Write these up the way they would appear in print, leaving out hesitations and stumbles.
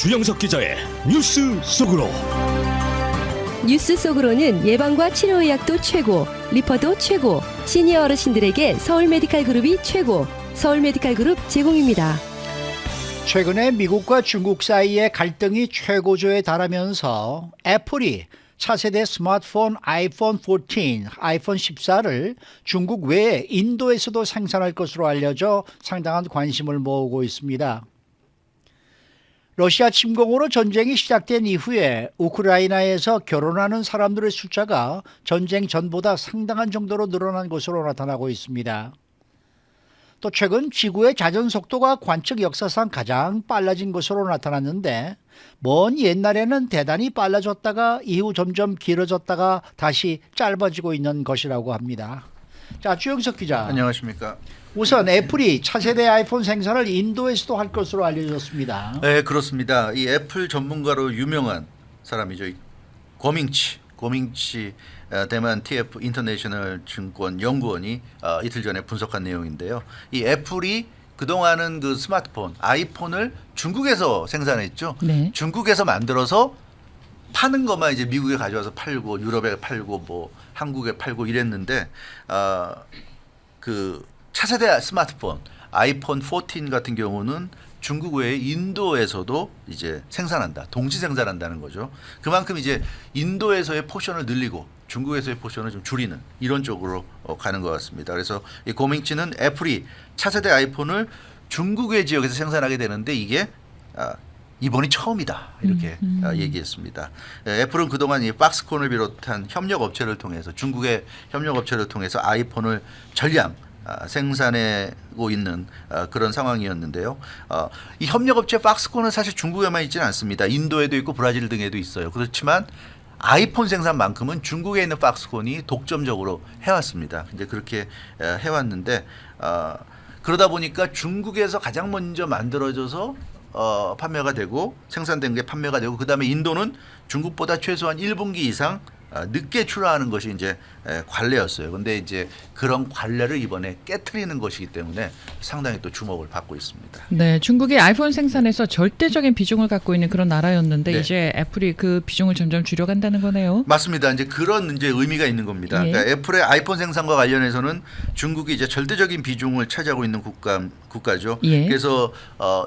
주영석 기자의 뉴스 속으로. 뉴스 속으로는 예방과 치료의학도 최고, 리퍼도 최고, 시니어 어르신들에게 서울 메디칼 그룹이 최고, 서울 메디칼 그룹 제공입니다. 최근에 미국과 중국 사이의 갈등이 최고조에 달하면서 애플이 차세대 스마트폰 아이폰 14, 아이폰 14를 중국 외에 인도에서도 생산할 것으로 알려져 상당한 관심을 모으고 있습니다. 러시아 침공으로 전쟁이 시작된 이후에 우크라이나에서 결혼하는 사람들의 숫자가 전쟁 전보다 상당한 정도로 늘어난 것으로 나타나고 있습니다. 또 최근 지구의 자전 속도가 관측 역사상 가장 빨라진 것으로 나타났는데 먼 옛날에는 대단히 빨라졌다가 이후 점점 길어졌다가 다시 짧아지고 있는 것이라고 합니다. 자, 주영석 기자. 안녕하십니까. 우선 애플이 차세대 아이폰 생산을 인도에서도 할 것으로 알려졌습니다. 네, 그렇습니다. 이 애플 전문가로 유명한 사람이죠. 고밍치 대만 TF 인터내셔널 증권 연구원이 이틀 전에 분석한 내용인데요. 이 애플이 그동안은 그 스마트폰, 아이폰을 중국에서 생산했죠. 네. 중국에서 만들어서 파는 것만 이제 미국에 가져와서 팔고 유럽에 팔고 뭐 한국에 팔고 이랬는데 그 차세대 스마트폰 아이폰 14 같은 경우는 중국 외에 인도에서도 이제 생산한다. 동시 생산한다는 거죠. 그만큼 이제 인도에서의 포션을 늘리고 중국에서의 포션을 좀 줄이는 이런 쪽으로 가는 것 같습니다. 그래서 이 고밍치는 애플이 차세대 아이폰을 중국의 지역에서 생산하게 되는데 이게 이번이 처음이다 이렇게 얘기했습니다. 애플은 그동안 이 박스콘을 비롯한 협력 업체를 통해서 중국의 협력 업체를 통해서 아이폰을 전량 생산하고 있는 그런 상황이었는데요. 이 협력업체 박스콘은 사실 중국에만 있지는 않습니다. 인도에도 있고 브라질 등에도 있어요. 그렇지만 아이폰 생산만큼은 중국에 있는 박스콘이 독점적으로 해왔습니다. 이제 그렇게 해왔는데 그러다 보니까 중국에서 가장 먼저 만들어져서 판매가 되고 생산된 게 판매가 되고 그다음에 인도는 중국보다 최소한 1분기 이상 늦게 출하하는 것이 이제 관례였어요. 근데 이제 그런 관례를 이번에 깨트리는 것이기 때문에 상당히 또 주목을 받고 있습니다. 네, 중국이 아이폰 생산에서 절대적인 비중을 갖고 있는 그런 나라였는데 네. 이제 애플이 그 비중을 점점 줄여간다는 거네요. 맞습니다. 이제 그런 이제 의미가 있는 겁니다. 예. 그러니까 애플의 아이폰 생산과 관련해서는 중국이 이제 절대적인 비중을 차지하고 있는 국가죠. 예. 그래서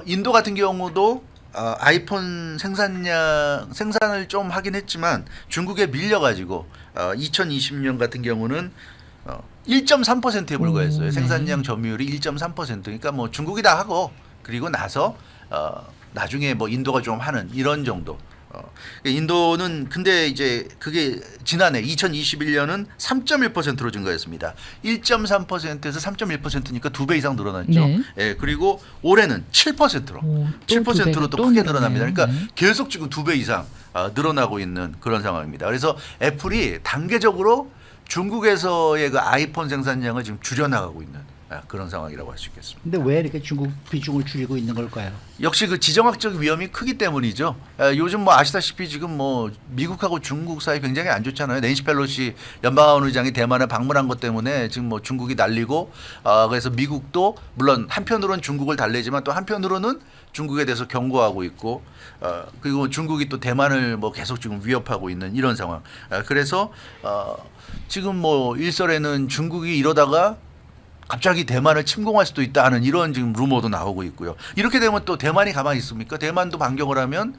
인도 같은 경우도 아이폰 생산을 좀 하긴 했지만 중국에 밀려가지고 2020년 같은 경우는 1.3%에 불과했어요. 네. 생산량 점유율이 1.3%. 그러니까 뭐 중국이 다 하고 그리고 나서 나중에 뭐 인도가 좀 하는 이런 정도. 인도는 근데 이제 그게 지난해 2021년은 3.1%로 증가했습니다. 1.3%에서 3.1%니까 2배 이상 늘어났죠. 네. 예, 그리고 올해는 7%로 또 7%로 두 또 배, 크게 또 늘어납니다. 늘어나요. 그러니까 네. 계속 지금 2배 이상 늘어나고 있는 그런 상황입니다. 그래서 애플이 단계적으로 중국에서의 그 아이폰 생산량을 지금 줄여나가고 있는 그런 상황이라고 할 수 있겠습니다. 근데 왜 이렇게 중국 비중을 줄이고 있는 걸까요? 역시 그 지정학적 위험이 크기 때문이죠. 요즘 뭐 아시다시피 지금 뭐 미국하고 중국 사이 굉장히 안 좋잖아요. 낸시 펠로시 연방하원 의장이 대만에 방문한 것 때문에 지금 뭐 중국이 난리고 그래서 미국도 물론 한편으로는 중국을 달래지만 또 한편으로는 중국에 대해서 경고하고 있고 그리고 중국이 또 대만을 뭐 계속 지금 위협하고 있는 이런 상황. 그래서 지금 뭐 일설에는 중국이 이러다가 갑자기 대만을 침공할 수도 있다는 이런 지금 루머도 나오고 있고요. 이렇게 되면 또 대만이 가만히 있습니까? 대만도 반격을 하면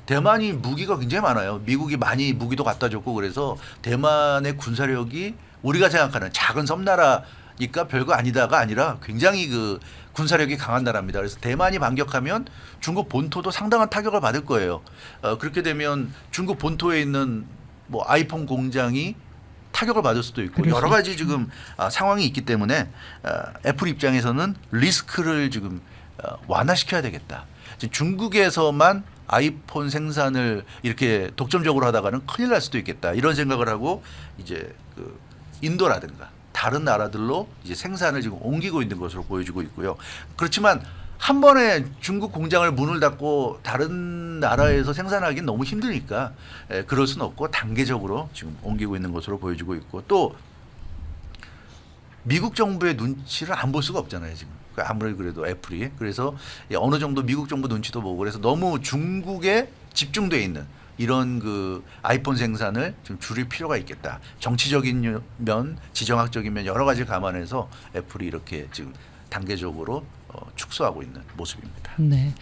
대만이 무기가 굉장히 많아요. 미국이 많이 무기도 갖다 줬고 그래서 대만의 군사력이 우리가 생각하는 작은 섬나라니까 별거 아니다가 아니라 굉장히 그 군사력이 강한 나라입니다. 그래서 대만이 반격하면 중국 본토도 상당한 타격을 받을 거예요. 그렇게 되면 중국 본토에 있는 뭐 아이폰 공장이 타격을 받을 수도 있고 여러 가지 지금 상황이 있기 때문에 애플 입장에서는 리스크를 지금 완화시켜야 되겠다. 지금 중국에서만 아이폰 생산을 이렇게 독점적으로 하다가는 큰일 날 수도 있겠다. 이런 생각을 하고 이제 그 인도라든가 다른 나라들로 이제 생산을 지금 옮기고 있는 것으로 보여지고 있고요. 그렇지만 한 번에 중국 공장을 문을 닫고 다른 나라에서 생산하기는 너무 힘드니까 그럴 수는 없고 단계적으로 지금 옮기고 있는 것으로 보여지고 있고 또 미국 정부의 눈치를 안 볼 수가 없잖아요 지금. 아무래도 그래도 애플이. 그래서 어느 정도 미국 정부 눈치도 보고 그래서 너무 중국에 집중돼 있는 이런 그 아이폰 생산을 좀 줄일 필요가 있겠다. 정치적인 면, 지정학적인 면 여러 가지 감안해서 애플이 이렇게 지금 단계적으로 축소하고 있는 모습입니다. 네.